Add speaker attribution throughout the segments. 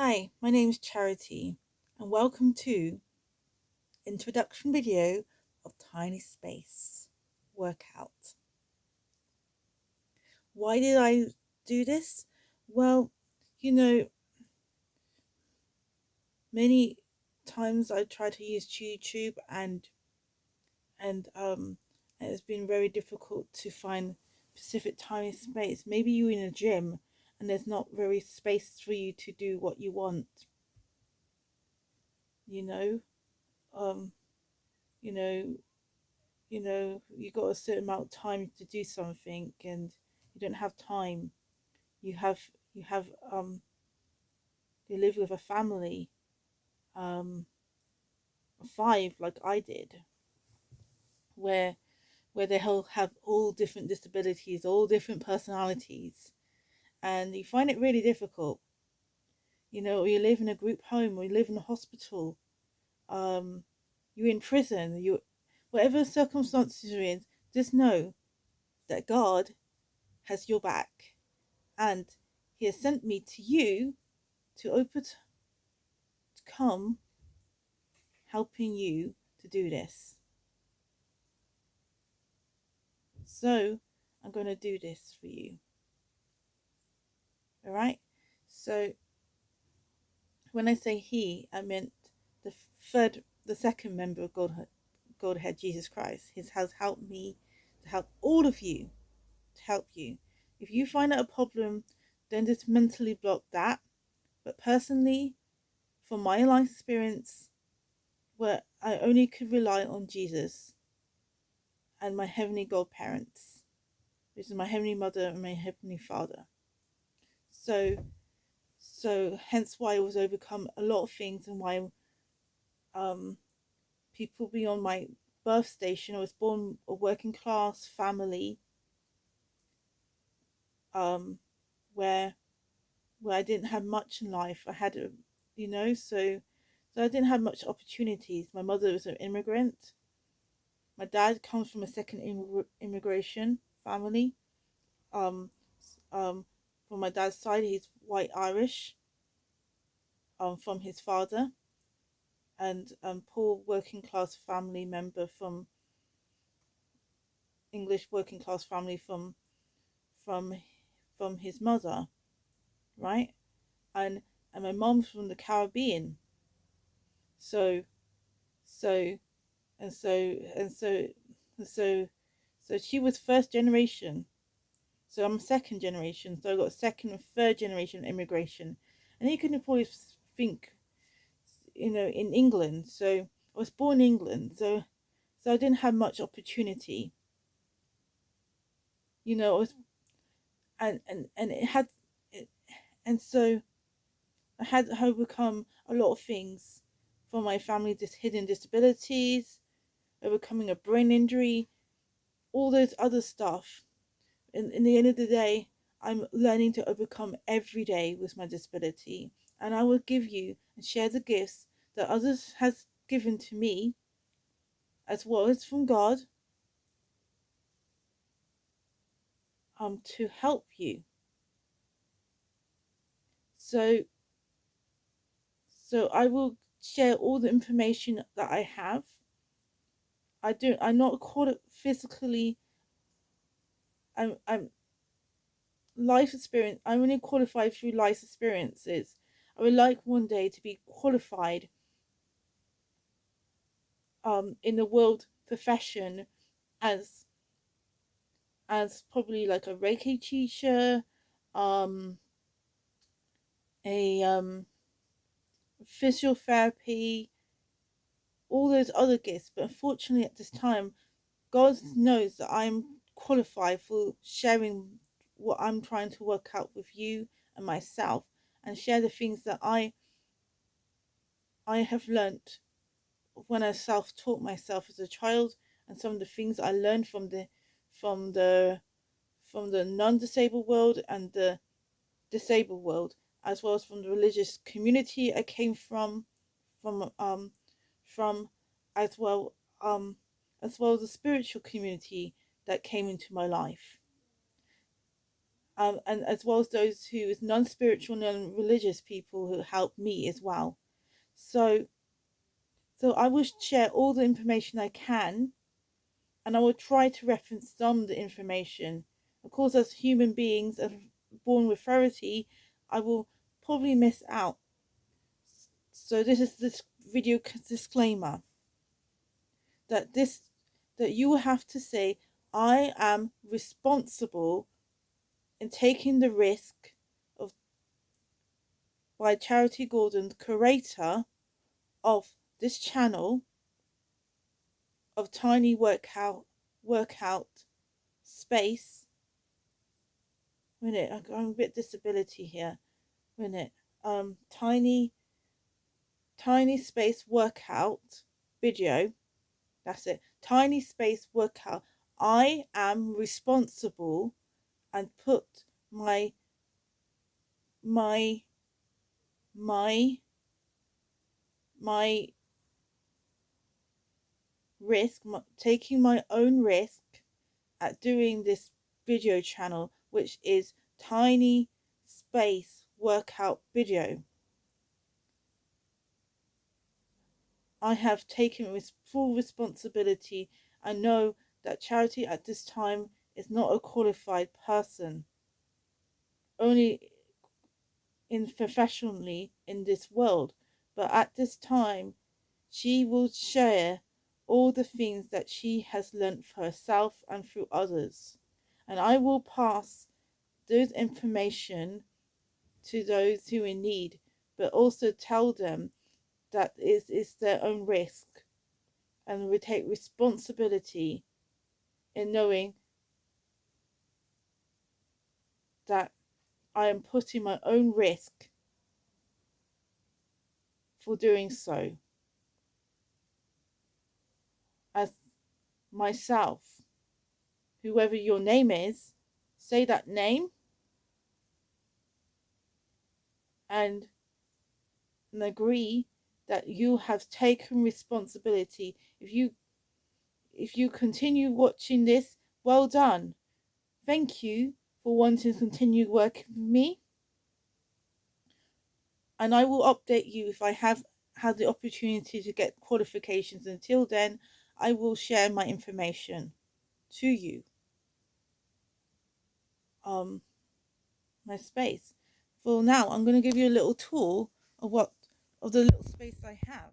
Speaker 1: Hi, my name is Charity, and welcome to introduction video of Tiny Space Workout. Why did I do this? Well, you know, many times I try to use YouTube and it's been very difficult to find specific tiny space. Maybe you're in a gym and there's not very space for you to do what you want, you know. Um, you know, you got a certain amount of time to do something and you don't have time. You have you live with a family, um five, like I did, where they all have all different disabilities, all different personalities, and you find it really difficult. You live in a group home, or you live in a hospital, um you're in prison, you whatever circumstances you're in, just know that God has your back, and he has sent me to you to come helping you to do this. So I'm going to do this for you. All right. So when I say he, I meant the second member of Godhead, Jesus Christ. He has helped me to help all of you, to help you. If you find out a problem, then just mentally block that. But personally, from my life experience, where I only could rely on Jesus and my heavenly godparents, which is my heavenly mother and my heavenly father. So hence why I was overcome a lot of things, and why um people beyond my birth station. I was born a working class family, um where I didn't have much in life. I had a so I didn't have much opportunities. My mother was an immigrant. My dad comes from a second immigration family. Um, from my dad's side, he's white Irish. From his father, and poor working class family member from English working class family from his mother, right? And my mom's from the Caribbean, so so and so and so and so she was first generation. So I'm second generation. So I got second and third generation immigration, and you can probably think, in England. So I was born in England. So I didn't have much opportunity. It was, and it had, it, and so I had to overcome a lot of things from my family, just hidden disabilities, overcoming a brain injury, all those other stuff. In the end of the day, I'm learning to overcome every day with my disability, and I will give you and share the gifts that others has given to me, as well as from God, to help you. So I will share all the information that I have. I'm not called it physically. I'm life experience. I'm only qualified through life experiences. I would like one day to be qualified in the world profession as probably like a Reiki teacher, um a physiotherapy, all those other gifts. But unfortunately at this time, God knows that I'm qualified for sharing what I'm trying to work out with you and myself, and share the things that I have learnt when I self-taught myself as a child, and some of the things I learned from the from the non-disabled world and the disabled world, as well as from the religious community I came from from as well as well as the spiritual community that came into my life. and as well as those who is non-spiritual, non-religious people who help me as well. So I will share all the information I can, and I will try to reference some of the information. Of course, as human beings born with authority, I will probably miss out. So this is this video disclaimer that you will have to say, I am responsible in taking the risk of, by Charity Gordon, curator of this channel of Tiny Workout Space. Minute, I'm a bit disability here. Minute, Tiny Space Workout video. That's it. Tiny Space Workout. I am responsible and put my my my my risk, taking my own risk at doing this video channel, which is Tiny Space Workout Video. I have taken full responsibility and know that Charity at this time is not a qualified person, only in professionally in this world, but at this time she will share all the things that she has learnt for herself and through others, and I will pass those information to those who are in need, but also tell them that it's their own risk, and we take responsibility in knowing that I am putting my own risk for doing so as myself. Whoever your name is, say that name and agree that you have taken responsibility. If you continue watching this, well done. Thank you for wanting to continue working with me, and I will update you if I have had the opportunity to get qualifications. Until then, I will share my information to you. My space. For now, I'm going to give you a little tour of the little space I have.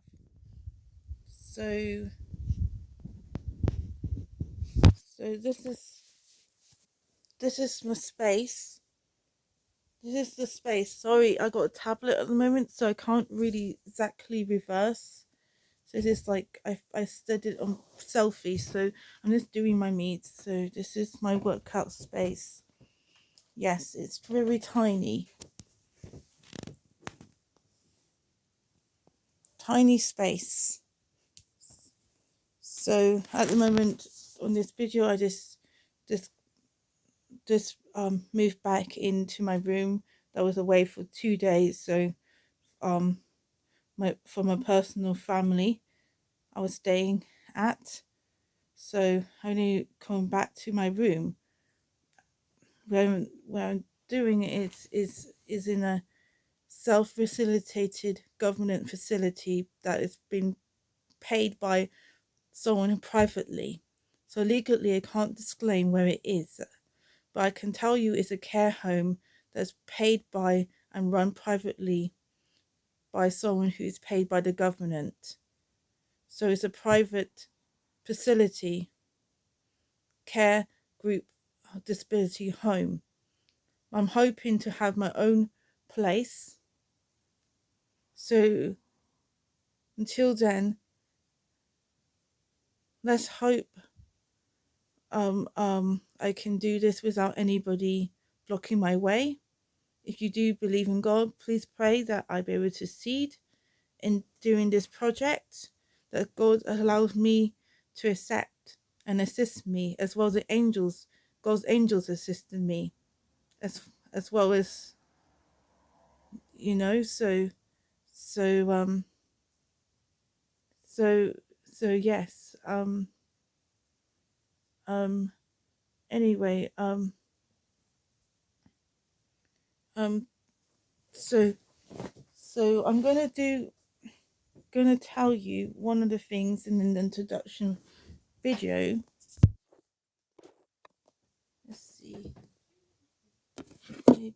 Speaker 1: So this is my space. This is the space. Sorry, I got a tablet at the moment, so I can't really exactly reverse. So this is like I studied on selfie, so I'm just doing my needs. So this is my workout space. Yes, it's very tiny. Tiny space. So at the moment on this video, I just moved back into my room that was away for 2 days. So for my personal family I was staying at. So only coming back to my room where I'm doing it is in a self-facilitated government facility that has been paid by someone privately. So legally I can't disclaim where it is, but I can tell you it's a care home that's paid by and run privately by someone who's paid by the government. So it's a private facility, care group, disability home. I'm hoping to have my own place. So until then, let's hope I can do this without anybody blocking my way. If you do believe in God, please pray that I be able to succeed in doing this project, that God allows me to accept and assist me, as well as the angels, God's angels assisting me, as well as, you know. So so yes. Anyway, Um, so I'm gonna tell you one of the things in the introduction video. Let's see, maybe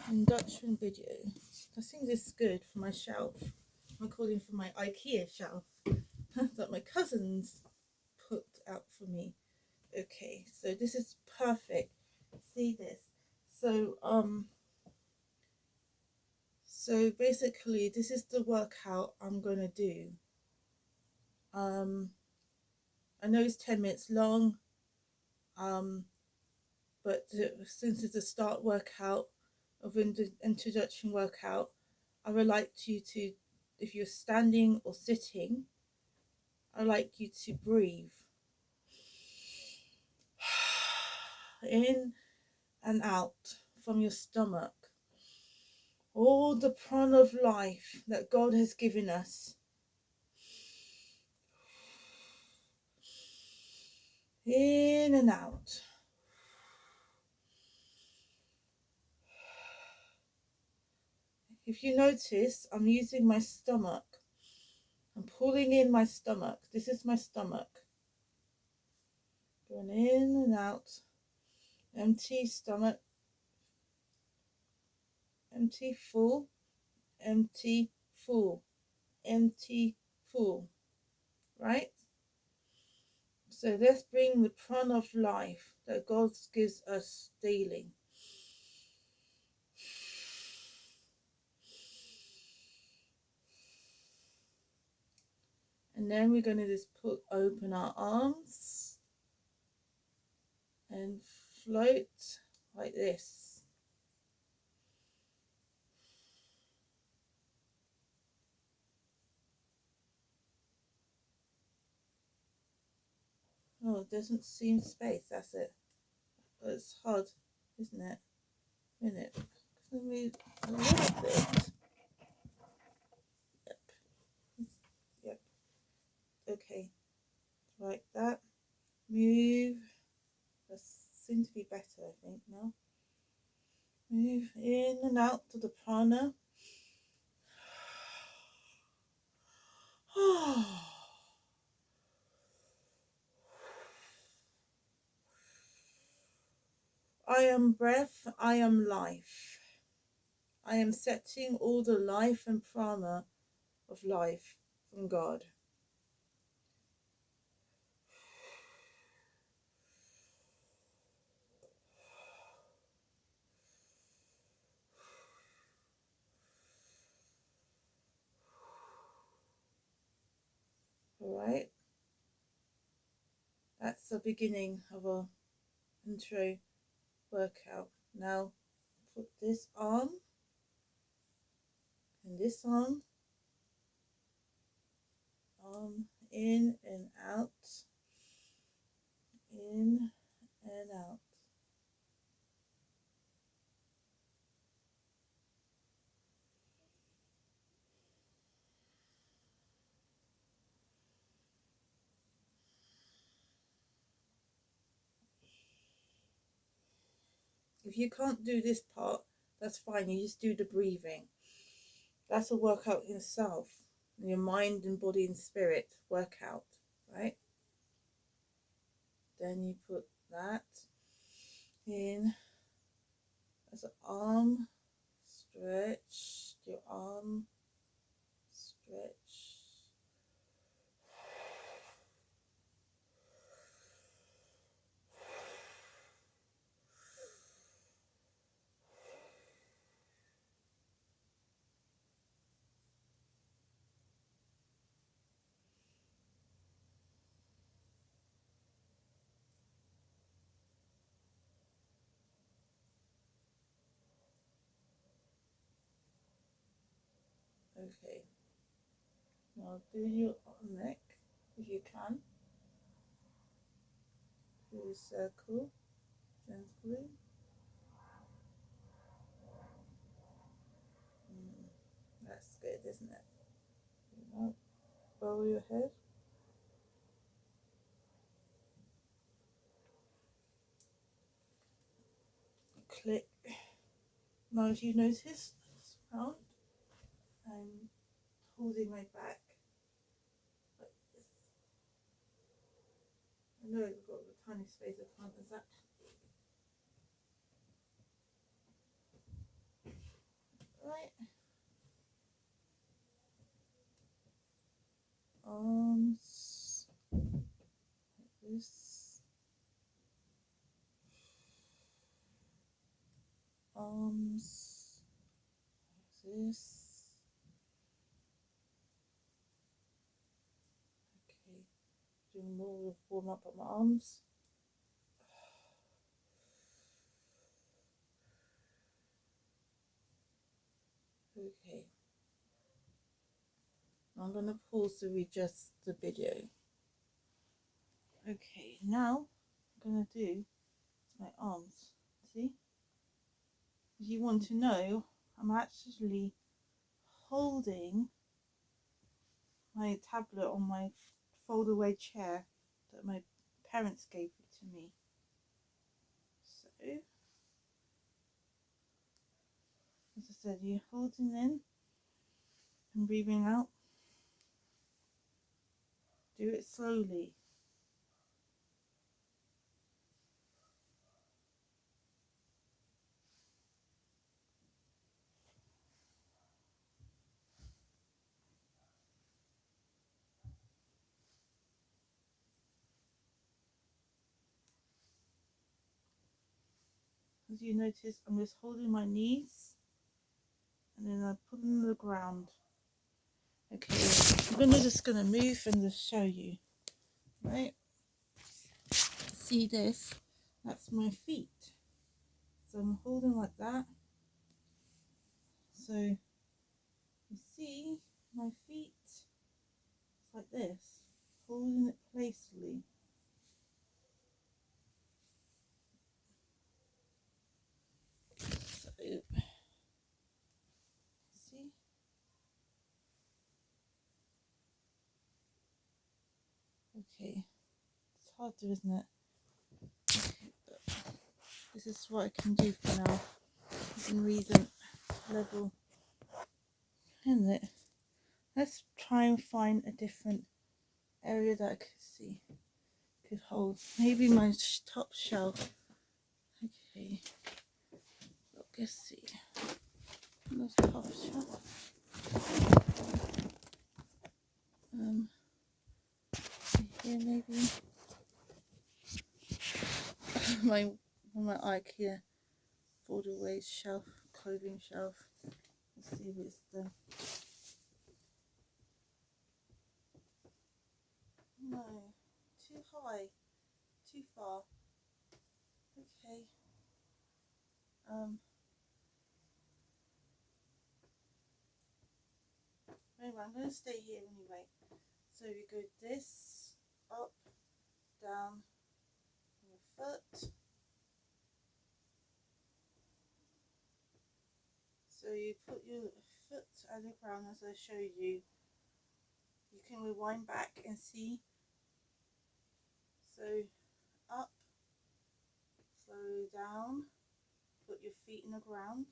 Speaker 1: induction video. I think this is good for my shelf. I'm calling for my IKEA shelf that my cousins put out for me. Okay, so this is perfect. See this? So so basically this is the workout I'm gonna do. I know it's 10 minutes long, but since it's a start workout of an introduction workout, I would like you to, if you're standing or sitting, I'd like you to breathe in and out from your stomach. All the prana of life that God has given us. In and out. If you notice, I'm using my stomach. I'm pulling in my stomach. This is my stomach. Going in and out. Empty stomach. Empty, full. Empty, full. Empty, full. Right? So let's bring the prana of life that God gives us daily. And then we're going to just open our arms and float like this. Oh, it doesn't seem space, that's it. But it's hard, isn't it? Isn't it? Let me a little bit. Yep. Yep. Okay. Like that. Move. That seems to be better, I think, now. Move in and out to the prana. I am breath, I am life. I am setting all the life and prana of life from God. Alright? That's the beginning of a intro workout. Now put this on and this on. In and out. In and out. If you can't do this part, that's fine. You just do the breathing. That's a workout in itself. Your mind and body and spirit workout, right? Then you put that in as an arm. Stretch your arm. Stretch. Okay. Now do your neck if you can. Do a circle gently. That's good, isn't it? Now bow your head. click. Now, if you notice, round, I'm holding my back like this. I know I've got a tiny space, I can't exactly. Right. Arms like this. Arms like this. Okay. Doing more warm up on my arms. Okay. I'm going to pause to readjust the video. Okay, now I'm going to do my arms. See? If you want to know, I'm actually holding my tablet on my fold away chair that my parents gave it to me. So, as I said, you're holding in and breathing out. Do it slowly. As you notice, I'm just holding my knees and then I put them on the ground. Okay, I'm just gonna move and just show you. Right? See this? That's my feet. So I'm holding like that. So you see my feet? It's like this. Holding it playfully. So see? Okay. It's hard to, isn't it? Okay, but this is what I can do for now. Within reason level. Isn't it? Let's try and find a different area that I could see. Could hold. Maybe my top shelf. Okay. Let's see. The top shelf. Here maybe. my IKEA fold away shelf, clothing shelf. Let's see if it's done. No, too high, too far. Okay. Anyway, I'm going to stay here anyway. So we go this, up, down, your foot. So you put your foot on the ground as I showed you. You can rewind back and see. So up, slow down, put your feet in the ground,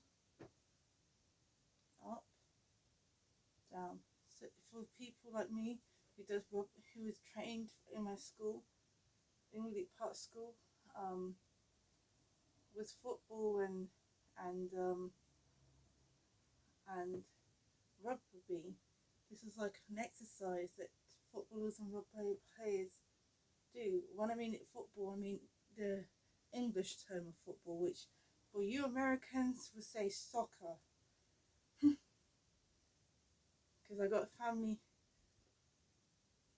Speaker 1: up, down. So for people like me who is trained in my school, in really part school, with football and rugby, this is like an exercise that footballers and rugby players do. When I mean football, I mean the English term of football, which for you Americans would say soccer. Because I got a family,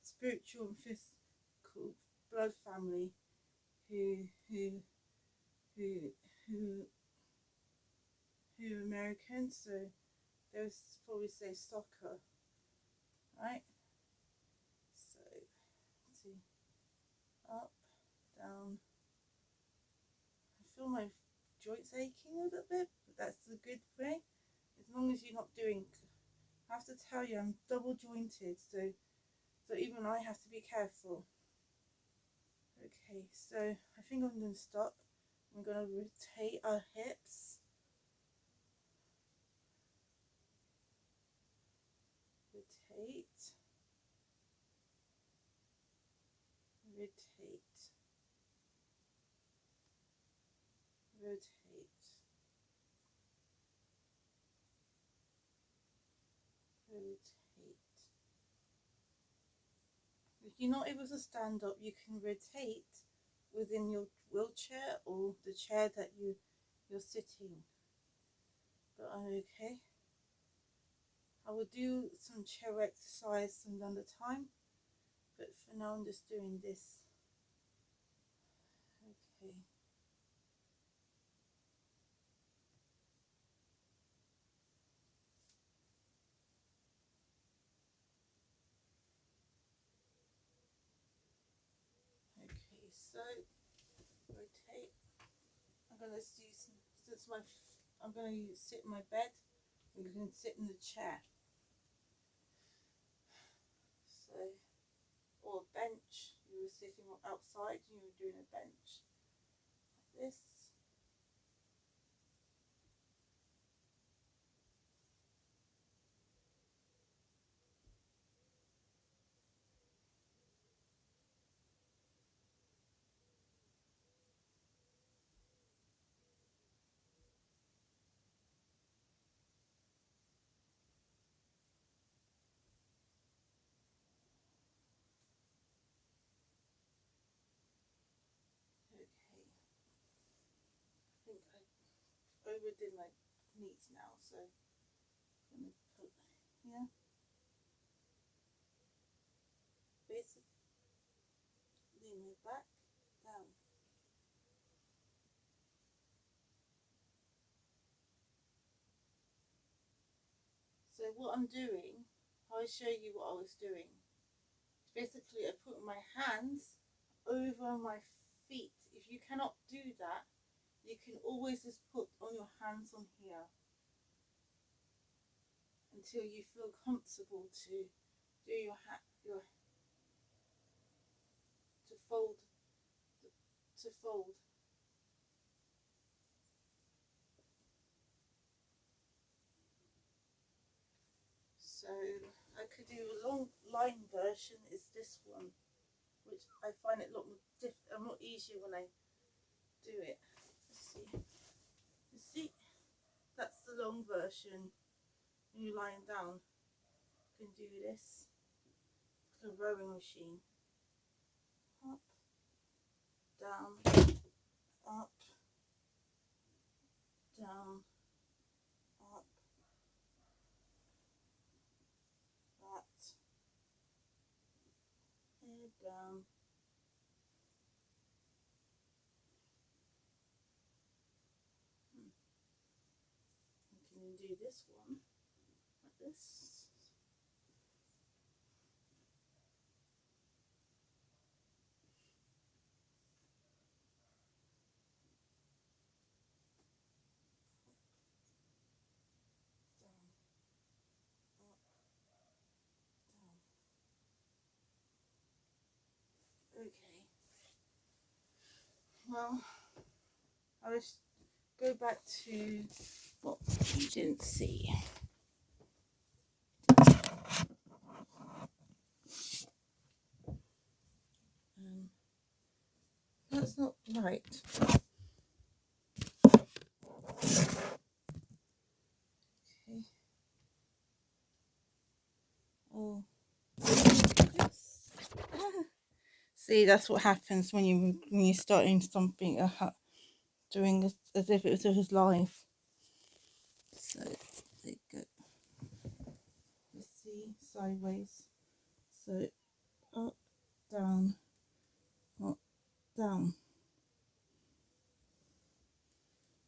Speaker 1: spiritual and physical blood family, who are American, so they would probably say soccer, right? So let's see, up, down. I feel my joints aching a little bit, but that's a good way. As long as you're not doing, I have to tell you, I'm double jointed, so even I have to be careful. Okay, so I think I'm going to stop. I'm going to rotate our hips. Rotate. Rotate. Rotate. Rotate. If you're not able to stand up, you can rotate within your wheelchair or the chair that you're sitting. But okay. I will do some chair exercise some other time, but for now I'm just doing this. Okay. Okay, so rotate. I'm gonna do some. I'm gonna sit in my bed. You can sit in the chair. So, or a bench. You were sitting outside. And you were doing a bench. Like this. Okay. I think I overdid my knees now, so I'm gonna put here. Basically, lean my back down. So what I'm doing, I'll show you what I was doing. Basically, I put my hands over my feet. If you cannot do that, you can always just put on your hands on here until you feel comfortable to do your to fold to fold. So I could do a long line version. Is this one, which I find it a lot more easier when I do it. Let's see. You see, that's the long version. When you're lying down, you can do this. It's a rowing machine. Up, down, up, down, up, that, and down. You can do this one like this. Down, up, down. Okay. Well, I will go back to what you didn't see. That's not right. Okay. Oh. See, that's what happens when you're starting something, doing as if it was his life. So there you go. You see, sideways. So up, down, up, down.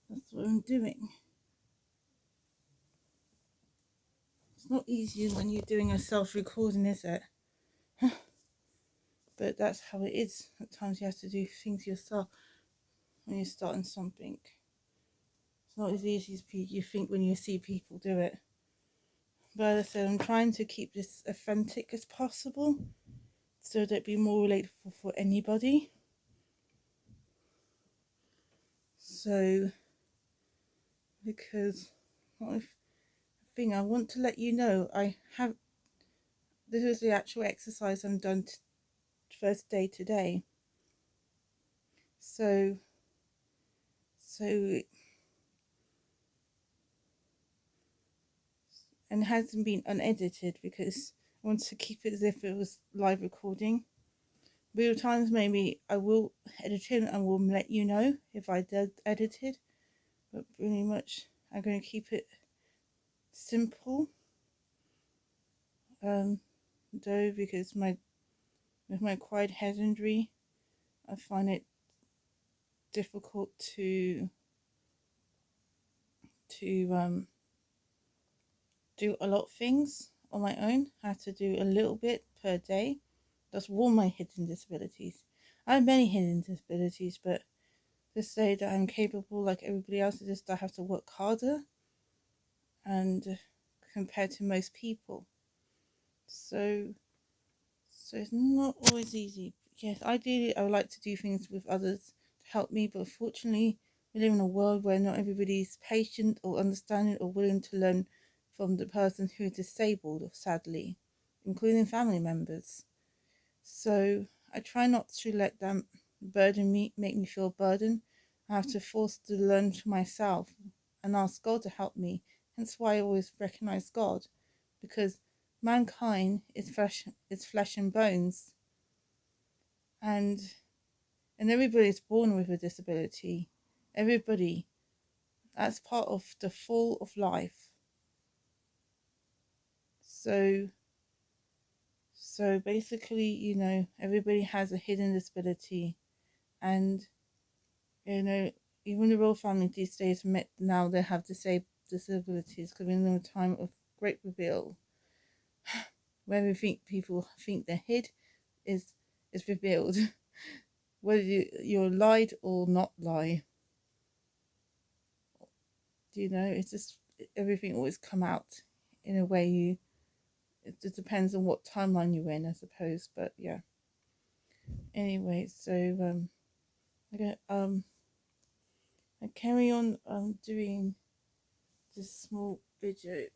Speaker 1: That's what I'm doing. It's not easy when you're doing a self-recording, is it? But that's how it is. At times you have to do things yourself when you're starting something. It's not as easy as you think when you see people do it. But as I said, I'm trying to keep this authentic as possible so that it be more relatable for anybody. So, because one thing I want to let you know, this is the actual exercise I'm done first day today. So and it hasn't been unedited because I want to keep it as if it was live recording. Real times maybe I will edit it and will let you know if I did edit it, but pretty much I'm going to keep it simple. Though because with my acquired head injury, I find it difficult to do a lot of things on my own. I have to do a little bit per day. That's all my hidden disabilities. I have many hidden disabilities, but to say that I'm capable like everybody else is just I have to work harder and compared to most people. So it's not always easy. Yes, ideally I would like to do things with others to help me, but unfortunately we live in a world where not everybody's patient or understanding or willing to learn from the person who is disabled, sadly, including family members. So I try not to let them burden me, make me feel burdened. I have to force to learn for myself and ask God to help me. Hence why I always recognize God, because mankind is flesh and bones, and everybody is born with a disability. Everybody, that's part of the fall of life. So basically, everybody has a hidden disability, and even the royal family these days admit now they have disabilities, because we're in a time of great reveal where people think their head is revealed, whether you're lied or not lie. It's just everything always come out in a way it just depends on what timeline you're in, I suppose. But yeah. Anyway, so I carry on doing this small video